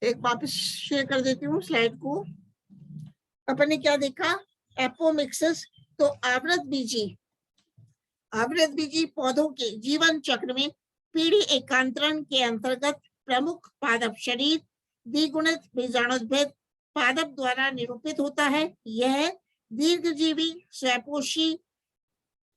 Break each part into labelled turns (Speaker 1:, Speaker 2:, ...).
Speaker 1: एक वापस शेयर कर देती हूँ स्लाइड को। अपन ने क्या देखा, एपोमिक्सिस। तो आवृत बीजी पौधों के जीवन चक्र में पीढ़ी एकांतरण के अंतर्गत प्रमुख पादप शरीर द्विगुणित बीजाणुद्भिद पादप द्वारा निरूपित होता है। यह दीर्घजीवी स्वपोषी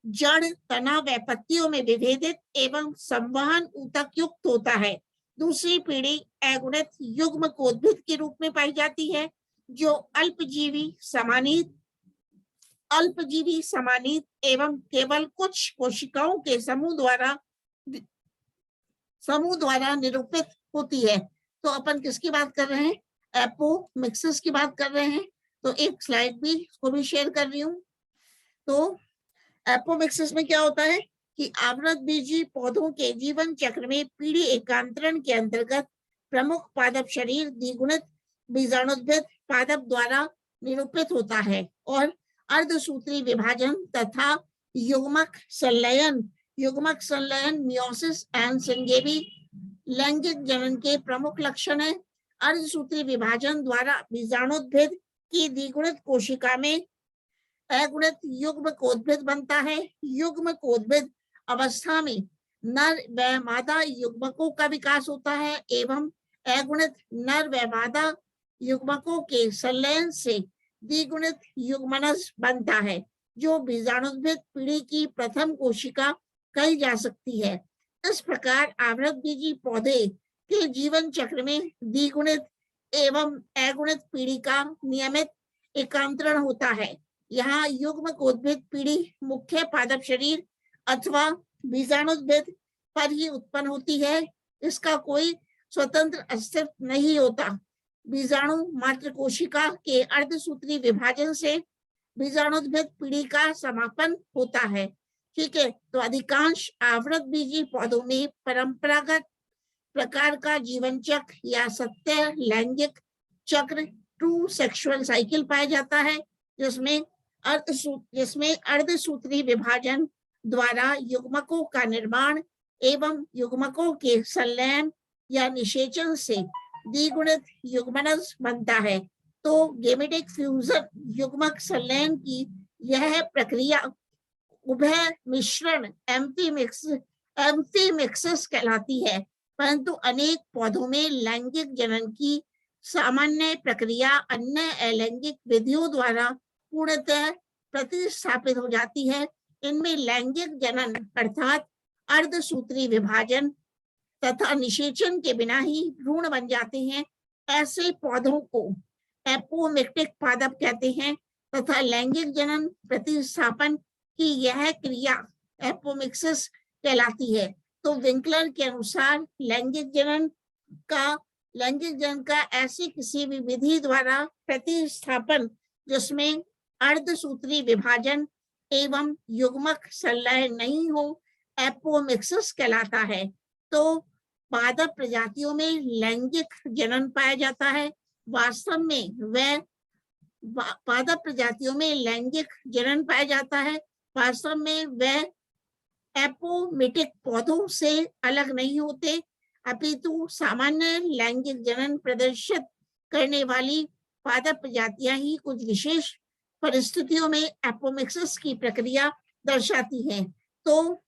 Speaker 1: जड़ तना व पत्तियों में विभेदित एवं संवहन ऊतक युक्त होता है। दूसरी पीढ़ी अगुणित युग्मकोद्भिद के रूप में पाई जाती है, जो अल्पजीवी समानीत एवं केवल कुछ कोशिकाओं के समूह द्वारा निरूपित होती है। तो अपन किसकी बात कर रहे हैं, एपोमिक्सिस की बात कर रहे हैं। तो एक स्लाइड भी इसको भी शेयर कर रही हूँ। तो एपोमिक्सिस में क्या होता है कि आवृत बीजी पौधों के जीवन चक्र में पीढ़ी एकांतरण के अंतर्गत प्रमुख पादप शरीर द्विगुणित बीजाणुद्भिद पादप द्वारा निरूपित होता है और अर्धसूत्री विभाजन तथा युग्मक संलयन मियोसिस एंड संगेवी लैंगिक जनन के प्रमुख लक्षण है। अर्धसूत्री विभाजन द्वारा बीजाणुद्भिद की द्विगुणित कोशिका में अगुणित युग्मकोद्भिद बनता है। युग्मकोद्भिद अवस्था में नर व मादा युग्मकों का विकास होता है एवं अगुणित नर व मादा युग्मकों के संलयन से द्विगुणित युग्मनज बनता है, जो बीजाणुद्भिद पीढ़ी की प्रथम कोशिका कही जा सकती है। इस प्रकार आवृत बीजी पौधे के जीवन चक्र में द्विगुणित एवं अगुणित पीढ़ी का नियमित एकांतरण होता है। यहाँ युग्मकोद्भिद पीढ़ी मुख्य पादप शरीर अथवा बीजाणुद्भिद पर ही उत्पन्न होती है। इसका कोई स्वतंत्र अस्तित्व नहीं होता। बीजाणु मात्र कोशिका के अर्धसूत्री विभाजन से बीजाणुद्भिद पीढ़ी का समापन होता है। ठीक है, तो अधिकांश आवृत बीजी पौधों में परंपरागत प्रकार का जीवन चक्र या सत्य लैंगिक चक्र ट्रू सेक्सुअल साइकिल पाया जाता है, जिसमें अर्धसूत्री विभाजन द्वारा युग्मकों का निर्माण एवं युग्मकों के संलयन या निषेचन से द्विगुणित युग्मनज बनता है। तो गेमेटिक फ्यूजन युग्मक संलयन की यह प्रक्रिया उभय मिश्रण एम्फीमिक्सिस कहलाती है, परंतु अनेक पौधों में लैंगिक जनन की सामान्य प्रक्रिया अन्य अलैंगिक विधियों द्वारा पूर्णतः प्रतिस्थापित हो जाती है। इनमें लैंगिक जनन अर्थात अर्धसूत्री विभाजन तथा निषेचन के बिना ही भ्रूण बन जाते हैं। ऐसे पौधों को एपोमिक्टिक पादप कहते हैं तथा लैंगिक जनन प्रतिस्थापन की यह क्रिया एपोमिक्सिस कहलाती है। तो विंकलर के अनुसार लैंगिक जनन का ऐसी किसी भी विधि द्वारा प्रतिस्थापन जिसमें अर्धसूत्री विभाजन एवं युग्मक संलय नहीं हो, एपोमिक्सिस कहलाता है। तो पादप प्रजातियों में लैंगिक जनन पाया जाता है। वास्तव में वह पादप प्रजातियों में लैंगिक जनन पाया जाता है, वास्तव में वह एपोमिटिक पौधों से अलग नहीं होते, अपितु सामान्य लैंगिक जनन प्रदर्शित करने वाली पादप प्रजातियां ही कुछ विशेष परिस्थितियों में एपोमिक्सिस की प्रक्रिया दर्शाती हैं। तो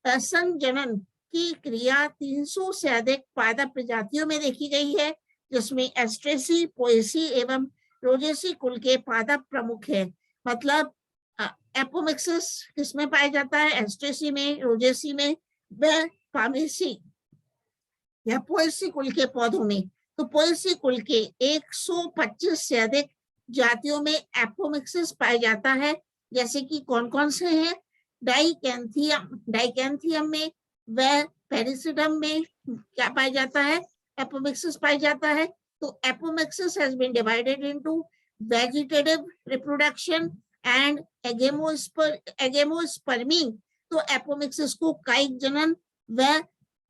Speaker 1: संजनन की क्रिया 300 से अधिक पादप प्रजातियों में देखी गई है, जिसमें एस्ट्रेसी, पोएसी एवं रोजेसी कुल के पादप प्रमुख है। मतलब एपोमिक्सिस किसमें पाया जाता है, एस्ट्रेसी में, रोजेसी में व फामेसी या पोएसी कुल के पौधों में। तो पोएसी कुल के 125 से अधिक जातियों में एपोमिक्सिस पाया जाता है। जैसे कि कौन कौन से हैं, डाइकेंथियम में व पेरिसिडम में क्या पाया जाता है, एपोमिक्सिस पाया जाता है। तो apomixis has been divided into vegetative reproduction and agamospermy. तो एपोमिक्सिस को कायिक जनन व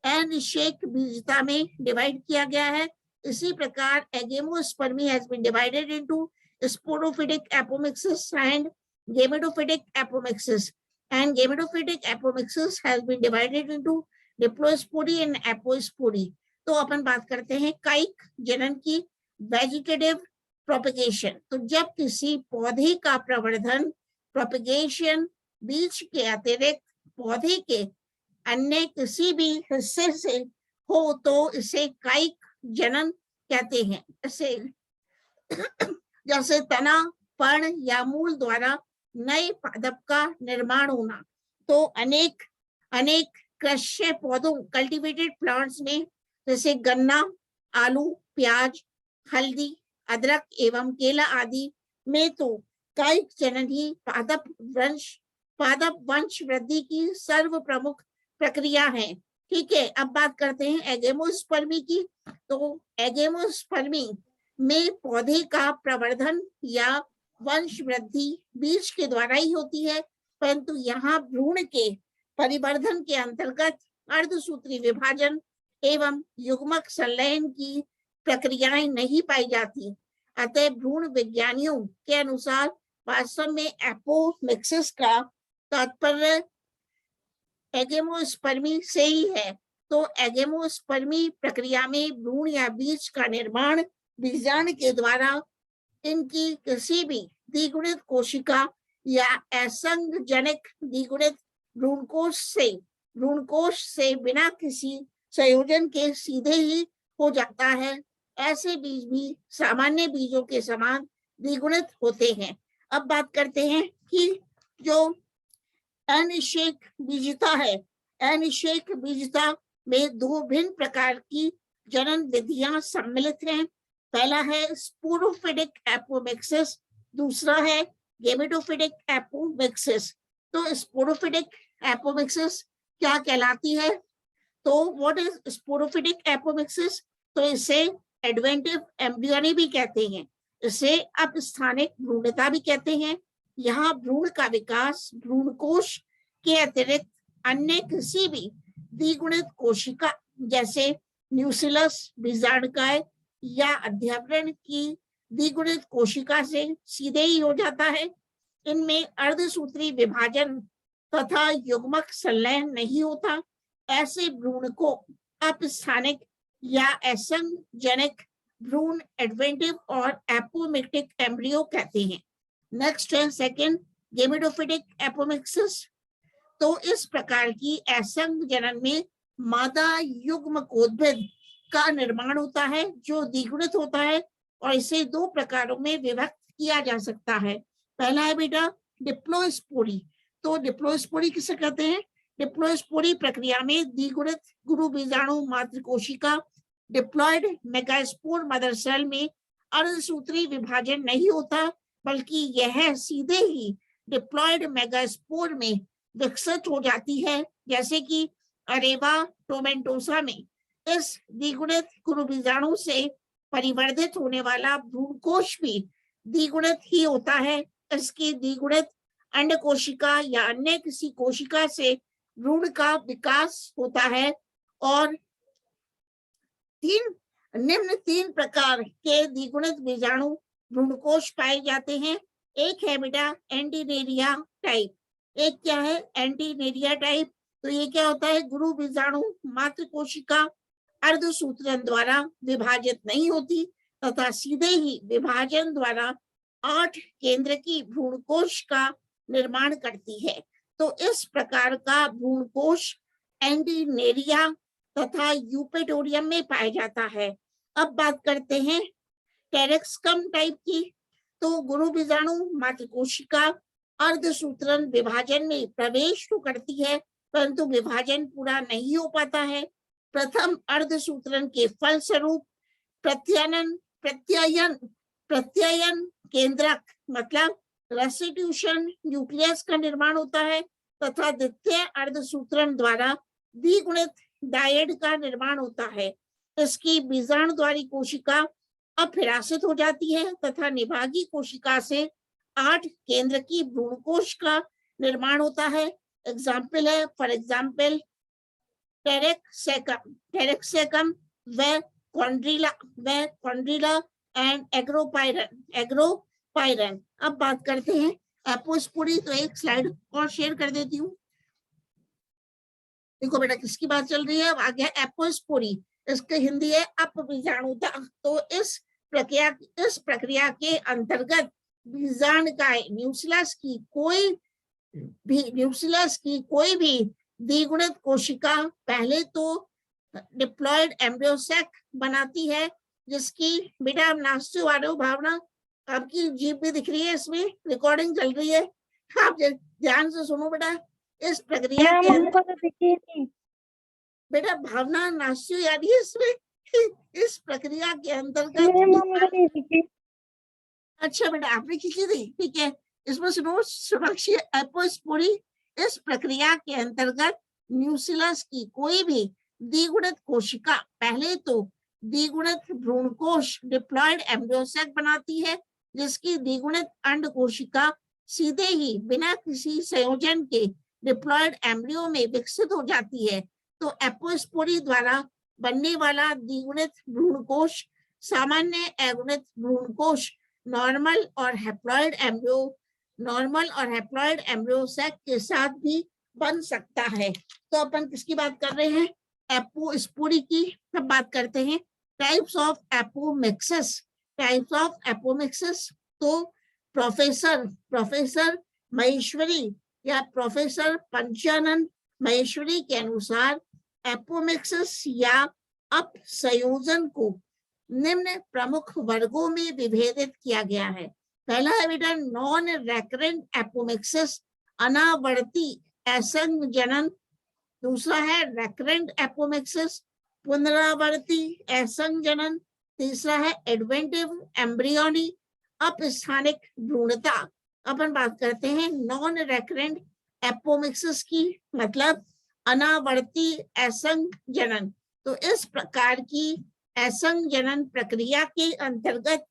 Speaker 1: अनिषेक बीजता में डिवाइड किया गया है। इसी प्रकार agamospermy has been divided into sporophytic apomixis and gametophytic apomixis, and gametophytic apomixis has been divided into diplospory and apospory. तो अपन बात करते हैं कायिक जनन की, वेजिटेटिव प्रोपगेशन। तो जब किसी पौधे का प्रवर्धन, प्रोपगेशन, बीज के अतिरिक्त पौधे के अन्य किसी भी हिस्से से हो तो इसे कायिक जनन कहते हैं। जैसे तना, पर्ण या मूल द्वारा नए पादप का निर्माण होना। तो अनेक कृषि पौधों, कल्टीवेटेड प्लांट्स में, जैसे गन्ना, आलू, प्याज, हल्दी, अदरक एवं केला आदि में तो कायिक जनन ही पादप वंश वृद्धि की सर्व प्रमुख प्रक्रिया है। ठीक है, अब बात करते हैं एगेमोस्पर्मी की। तो एगेमोस्पर्मी में पौधे का प्रवर्धन या वंश वृद्धि बीज के द्वारा ही होती है, परंतु यहाँ भ्रूण के परिवर्धन के अंतर्गत अर्धसूत्री विभाजन एवं युग्मक संलयन की प्रक्रियाएं नहीं पाई जाती। अतः भ्रूण विज्ञानियों के अनुसार वास्तव में एपोमिक्सिस का तात्पर्य एगेमोस्पर्मी से ही है। तो एगेमोस्पर्मी प्रक्रिया में भ्रूण या बीज का निर्माण बीजाणु के द्वारा इनकी किसी भी द्विगुणित कोशिका या असंगजनक द्विगुणित भ्रूणकोश से बिना किसी संयोजन के सीधे ही हो जाता है। ऐसे बीज भी सामान्य बीजों के समान द्विगुणित होते हैं। अब बात करते हैं कि जो अनिषेक बीजता है, अनिषेक बीजता में दो भिन्न प्रकार की जनन विधियां सम्मिलित हैं। पहला है स्पोरोफिटिक एपोमिक्सिस, दूसरा है गेमेटोफिटिक एपोमिक्सिस। तो स्पोरोफिटिक एपोमिक्सिस क्या कहलाती है? तो व्हाट इज स्पोरोफिटिक एपोमिक्सिस? तो इसे एडवेंटिव एम्ब्रियोनी भी कहते हैं, इसे अपस्थानिक भ्रूणता भी कहते हैं। यहाँ भ्रूण का विकास भ्रूणकोश के अतिरिक्त अन्य किसी भी द्विगुणित कोशिका, जैसे न्यूसिलस बीजाणुकाय या अध्यावरण की द्विगुणित कोशिका से सीधे ही हो जाता है। इनमें अर्धसूत्री विभाजन तथा युग्मक संलयन नहीं होता। ऐसे भ्रूण को अपस्थानिक या असंजनक भ्रूण, एडवेंटिव और एपोमिक्टिक एम्ब्रियो कहते हैं। नेक्स्ट है सेकंड, गेमेटोफिटिक एपोमिक्सिस। तो इस प्रकार की असंग जनन में मादा युग्मकोद्भिद का निर्माण होता है जो द्विगुणित होता है, और इसे दो प्रकारों में विभक्त किया जा सकता है। पहला है बेटा डिप्लोस्पोरी। तो डिप्लोस्पोरी किसे कहते हैं? डिप्लोस्पोरी प्रक्रिया में द्विगुणित गुरु बीजाणु मात्र कोशिका, डिप्लॉयड मेगास्पोर मदर सेल में अर्धसूत्री विभाजन नहीं होता, बल्कि यह सीधे ही डिप्लॉयड मेगास्पोर में विकसित हो जाती है, जैसे कि अरेबा टोमेंटोसा में। इस द्विगुणित गुरु बीजाणु से परिवर्धित होने वाला भ्रूणकोश भी द्विगुणित ही होता है। इसकी द्विगुणित अंड कोशिका या अन्य किसी कोशिका से भ्रूण का विकास होता है। और निम्न तीन प्रकार के द्विगुणित बीजाणु भ्रूणकोश पाए जाते हैं। एक है बेटा एंटीनेरिया टाइप। एक क्या है? एंटीनेरिया टाइप। तो ये क्या होता है? गुरु बीजाणु मात्र कोशिका अर्धसूत्रन द्वारा विभाजित नहीं होती तथा सीधे ही विभाजन द्वारा 8 केंद्र की भ्रूणकोश का निर्माण करती है। तो इस प्रकार का भ्रूणकोश एंटीनेरिया तथा यूपेटोरियम में पाया जाता है। अब बात करते हैं टेरेक्सकम टाइप की। तो गुरु बीजाणु मात्र कोशिका अर्धसूत्रन विभाजन में प्रवेश तो करती है, परंतु विभाजन पूरा नहीं हो पाता है। प्रथम अर्धसूत्रन के फलस्वरूप प्रत्ययन केंद्रक मतलब रेस्टिट्यूशन न्यूक्लियस का निर्माण होता है तथा द्वितीय अर्धसूत्रन द्वारा द्विगुणित डायड का निर्माण होता है। इसकी बीजाणुद्वारी कोशिका अपहिरासित हो जाती है तथा निभागी कोशिका से 8 केंद्र की भ्रूणकोश का निर्माण होता है। एग्जाम्पल है, फॉर एग्जाम्पल टेरेक्सेकम व कॉन्ड्रिला एंड एग्रोपाइरन। अब बात करते हैं एपोस्पोरी। तो एक स्लाइड और शेयर कर देती हूँ। देखो बेटा किसकी बात चल रही है। अब आ गया एपोस्पोरी। इसकी हिंदी है अपबीजाणुता। तो इस प्रक्रिया के अंतर्गत बीजाणुकाय न्यूक्लियस की कोई भी द्विगुणित कोशिका पहले तो डिप्लॉयड एम्ब्रियो सैक बनाती है, जिसकी बेटा नाश्ते वाले भावना आपकी जीभ भी दिख रही है, इसमें रिकॉर्डिंग चल रही है, आप ध्यान से सुनो बेटा। इस प्रक्रिया के बेटा भावना नाश्ते याद है इसमें इस प्रक्रिया के अंतर्गत अच्छा बेटा आपने खींची थी, ठीक है। इसमें सुनो सुरक्षित एपोस्पोरी। इस प्रक्रिया के अंतर्गत न्यूक्लियस की कोई भी द्विगुणित कोशिका पहले तो द्विगुणित भ्रूणकोश डिप्लॉयड एम्ब्रियो सैक बनाती है, जिसकी द्विगुणित अंड कोशिका सीधे ही बिना किसी संयोजन के डिप्लॉयड एम्ब्रियो में विकसित हो जाती है। तो एपोस्पोरी द्वारा बनने वाला द्विगुणित भ्रूणकोश सामान्य अगुणित भ्रूणकोश नॉर्मल और हैप्लॉइड एम्ब्रियो सैक के साथ भी बन सकता है। तो अपन किसकी बात कर रहे हैं? एपोस्पोरी की हम बात करते हैं। Types of apomixis. तो प्रोफेसर महेश्वरी या प्रोफेसर पंचानन महेश्वरी के अनुसार एपोमिक्सिस या अपसंयोजन को निम्न प्रमुख वर्गों में विभेदित किया गया है। पहला है बेटा नॉन रेकरेंट एपोमिक्सिस, अनावर्ती असंग जनन। दूसरा है रेकरेंट एपोमिक्सिस, पुनरावर्ती असंग जनन। तीसरा है एडवेंटिव एम्ब्रियोनी, अपस्थानिक भ्रूणता। अपन बात करते हैं नॉन रेकरेंट एपोमिक्सिस की, मतलब अनावर्ती असंग जनन। तो इस प्रकार की असंग जनन प्रक्रिया के अंतर्गत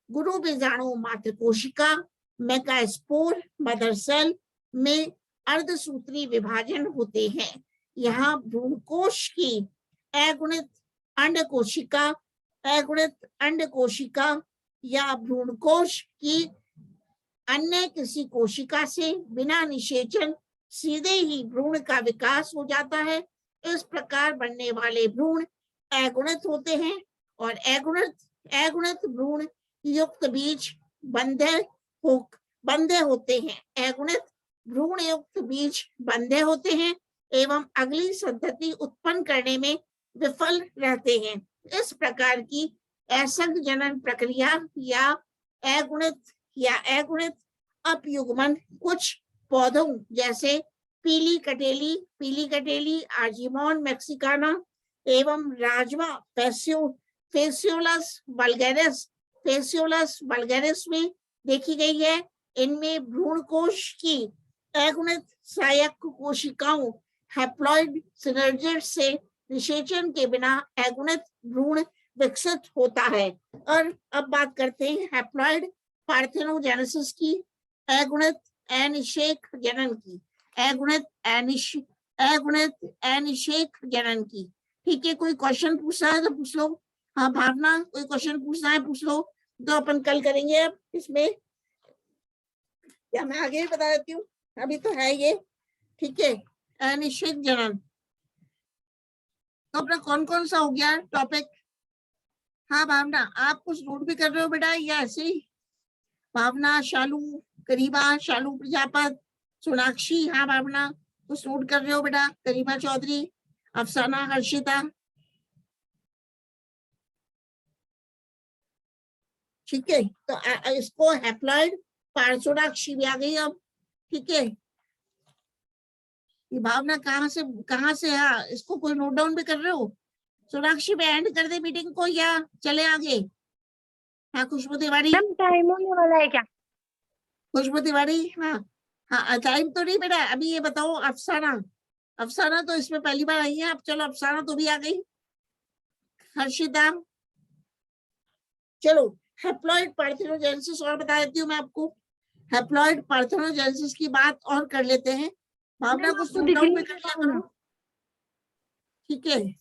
Speaker 1: गुरु बीजाणु मात्र कोशिका मेगास्पोर मदर सेल में अर्धसूत्री विभाजन होते हैं। यहाँ भ्रूणकोश की अगुणित अंड कोशिका या भ्रूणकोश की अन्य किसी कोशिका से बिना निषेचन सीधे ही भ्रूण का विकास हो जाता है। इस प्रकार बनने वाले भ्रूण अगुणित होते हैं और अगुणित भ्रूण युक्त बीज बंधे होते हैं। अगुणित भ्रूण युक्त बीज बंधे होते हैं एवं अगली संतति उत्पन्न करने में विफल रहते हैं। इस प्रकार की असंग जनन प्रक्रिया या अगुणित अपयुग्मन कुछ पौधों जैसे पीली कटेली आर्जिमोन मैक्सिकाना एवं राजमा फेसियोलस वल्गैरिस में देखी गई है। इनमें भ्रूणकोश की अगुणित सहायक कोशिकाओं हैप्लॉइड सिनर्जिड से निषेचन के बिना अगुणित भ्रूण विकसित होता है। और अब बात करते हैं हैप्लॉइड पार्थेनोजेनेसिस की, अगुणित अनिषेक जनन की, ठीक है। कोई क्वेश्चन पूछना है तो पूछ लो। हाँ भावना, कोई क्वेश्चन पूछना है पूछ लो, तो अपन कल करेंगे। अब इसमें या मैं आगे ही बता देती हूँ, अभी तो है ये, ठीक है। अनिश्चित जनन तो अपना कौन कौन सा हो गया टॉपिक? हाँ भावना, आप कुछ नोट भी कर रहे हो बेटा या ऐसे ही? भावना, शालू करीबा, शालू प्रजापत, सोनाक्षी, हाँ भावना कुछ नोट कर रहे हो बेटा? करीबा चौधरी, अफसाना, हर्षिता, ठीक है। तो इसको हैप्लॉइड पार्श्वनाक्षी भी आ गई अब, ठीक है। ये भावना कहाँ से है? इसको कोई नोट डाउन भी कर रहे हो? सोनाक्षी में एंड कर दे मीटिंग को या चले आगे? हाँ खुशबू तिवारी,
Speaker 2: टाइम होने वाला है क्या?
Speaker 1: खुशबू तिवारी, हाँ टाइम तो नहीं बेटा। अभी ये बताओ अफसाना तो इसमें पहली बार आई है। अब चलो अफसाना तो भी आ गई। हर्षिता, चलो हैप्लॉइड पार्थेनोजेनेसिस और बता देती हूँ मैं आपको। हैप्लॉइड पार्थेनोजेनेसिस की बात और कर लेते हैं। भावना को नोट डाउन में कर लिया करो, ठीक है।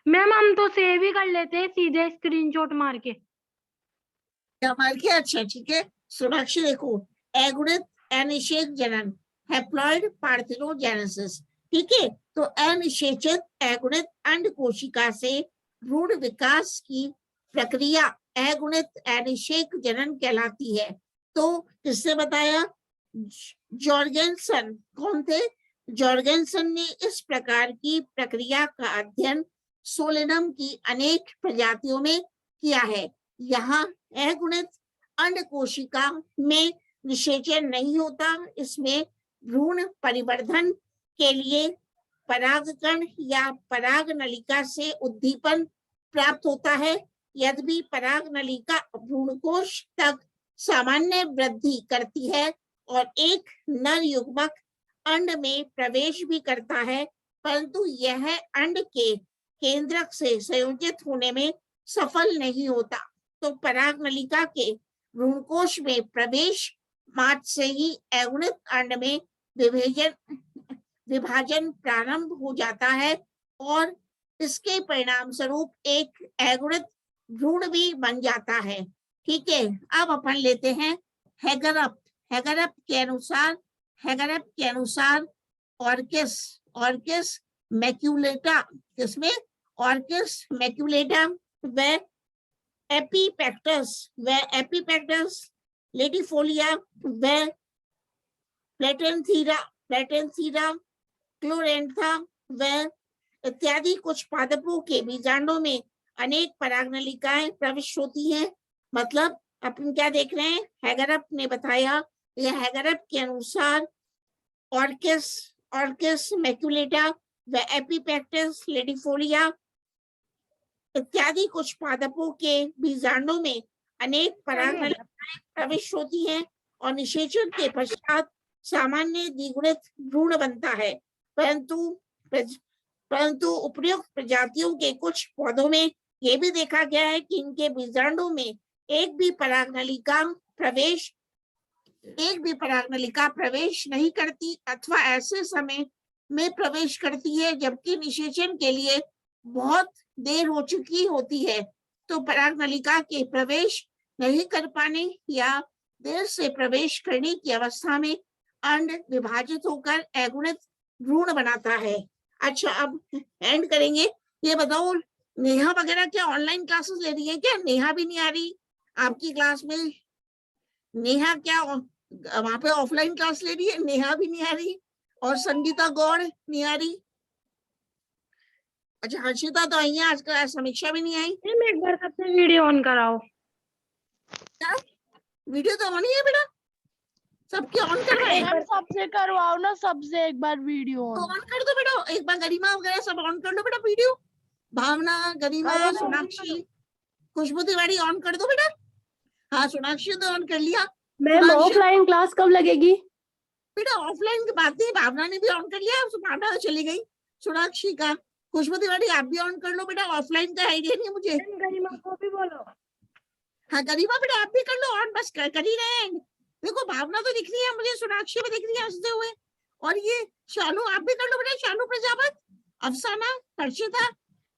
Speaker 2: मैम हम तो सेव ही कर लेते हैं सीधे स्क्रीनशॉट मार के।
Speaker 1: क्या मार के? अच्छा ठीक है। सोनाक्षी देखो, अगुणित अनिषेक जनन हैप्लॉइड पार्थेनोजेनेसिस, ठीक है, तो अनिषेचित अगुणित अंड कोशिका से भ्रूण विकास की प्रक्रिया अगुणित अनिषेक जनन कहलाती है। तो किसने बताया? जॉर्गेनसन। कौन थे? जॉर्गेनसन ने इस प्रकार की प्रक्रिया का अध्ययन सोलेनम की अनेक प्रजातियों में किया है। यहाँ अगुणित अंड कोशिका में निषेचन नहीं होता, इसमें भ्रूण परिवर्धन के लिए परागकण या पराग नलिका से उद्दीपन प्राप्त होता है। यद्यपि पराग नलिका भ्रूणकोश तक सामान्य वृद्धि करती है और एक नर युग्मक अंड में प्रवेश भी करता है, परंतु यह अंड के केंद्रक से संयोजित होने में सफल नहीं होता। तो पराग नलिका के भ्रूणकोश में प्रवेश मात्र से ही अगुणित अंड में विभाजन प्रारंभ हो जाता है और इसके परिणाम स्वरूप एक अगुणित भ्रूण भी बन जाता है। ठीक है, अब अपन लेते हैं हेगरअप। हेगरअप के अनुसार ऑर्किस मैक्यूलेटा, किसमें? ऑर्किस मैक्यूलेटा व एपीपेक्टस लेटिफोलिया व प्लेटेंथीरा क्लोरेंथा व इत्यादि कुछ पादपों के बीजांडों में अनेक परागनलिकाएं प्रविष्ट होती हैं। मतलब अपन क्या देख रहे हैं? हेगरअप ने बताया, यह हेगरअप के अनुसार ऑर्किस मैक्यूलेटा व एपीपेक्टस लेटिफोलिया इत्यादि कुछ पादपों के बीजांडों में अनेक परागनलिकाएं प्रविष्ट होती हैं और निषेचन के पश्चात सामान्य द्विगुणित भ्रूण बनता है। परंतु उपर्युक्त प्रजातियों के कुछ पौधों में यह भी देखा गया है कि इनके बीजांडों में एक भी परागनलिका प्रवेश नहीं करती अथवा ऐसे समय में प्रवेश करती है जबकि निषेचन के लिए बहुत देर हो चुकी होती है। तो परागनलिका के प्रवेश नहीं कर पाने या देर से प्रवेश करने की अवस्था में अंड विभाजित होकर अगुणित भ्रूण बनाता है। अच्छा, अब एंड करेंगे। ये बताओ, नेहा वगैरह क्या ऑनलाइन क्लासेस ले रही है क्या? नेहा भी नहीं आ रही आपकी क्लास में? नेहा क्या वहां पे ऑफलाइन क्लास ले रही है? नेहा भी नहीं आ रही और संगीता गौड़ नहीं आ रही। अच्छा, हर्षिता तो आई है, आज समीक्षा भी नहीं आई।
Speaker 2: मैम एक बार सबसे वीडियो ऑन कराओ।
Speaker 1: क्या वीडियो तो ऑन ही है बेटा? सबके ऑन करवाए?
Speaker 3: सबसे करवाओ ना, सबसे एक बार वीडियो
Speaker 1: तो ऑन कर दो बेटा, एक बार गरिमा वगैरह सब ऑन कर दो बेटा वीडियो। भावना, गरिमा, सोनाक्षी, खुशबू तिवारी ऑन कर दो बेटा। हाँ, सोनाक्षी तो ऑन कर लिया।
Speaker 3: मैम ऑफलाइन क्लास कब लगेगी?
Speaker 1: बेटा ऑफलाइन की बात नहीं, भावना ने भी ऑन कर लिया, भावना तो चली गई। सोनाक्षी का, खुशबू तिवारी आप भी ऑन कर लो बेटा, ऑफलाइन का आइडिया नहीं है मुझे।
Speaker 2: गरिमा को भी बोलो।
Speaker 1: हाँ गरिमा बेटा आप भी कर लो ऑन, बस कर ही रहे हैं। देखो भावना तो दिख रही है मुझे, सोनाक्षी भी दिख रही है हंसते हुए, और ये शानू आप भी कर लो बेटा, शानू प्रजापत, अफसाना, हर्षिता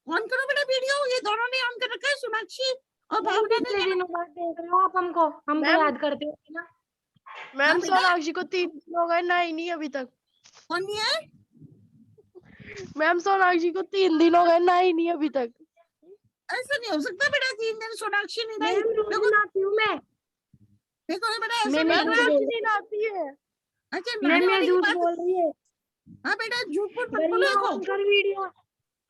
Speaker 1: ऑन करो बेटा वीडियो। ये दोनों ने ऑन कर रखा है, सोनाक्षी और भावना ने।
Speaker 2: दिनों बाद देख रहे हो आप हमको याद करते हो ना?
Speaker 3: मैम सोनाक्षी को 3 दिन हो गए, नहीं अभी तक।
Speaker 1: कौन नहीं है?
Speaker 3: मैम सोनाक्षी को 3 दिन हो गए, नहीं अभी तक।
Speaker 1: ऐसा नहीं हो सकता बेटा, 3 दिन सोनाक्षी नहीं आई। देखो बेटा ऐसा
Speaker 3: नहीं आती है।
Speaker 1: अच्छा
Speaker 2: मैं झूठ बोल रही है।
Speaker 1: हाँ बेटा झूठ मत बोलो।
Speaker 2: वीडियो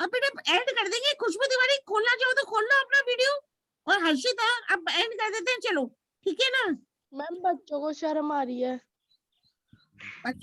Speaker 1: अब बेटा एंड कर देंगे। खुशबू तिवारी खोलना चाहो तो खोल लो अपना वीडियो, और हर्षिता अब एंड कर देते हैं, चलो ठीक है ना?
Speaker 3: मैम बच्चों को शर्म आ रही है।
Speaker 1: बच्चों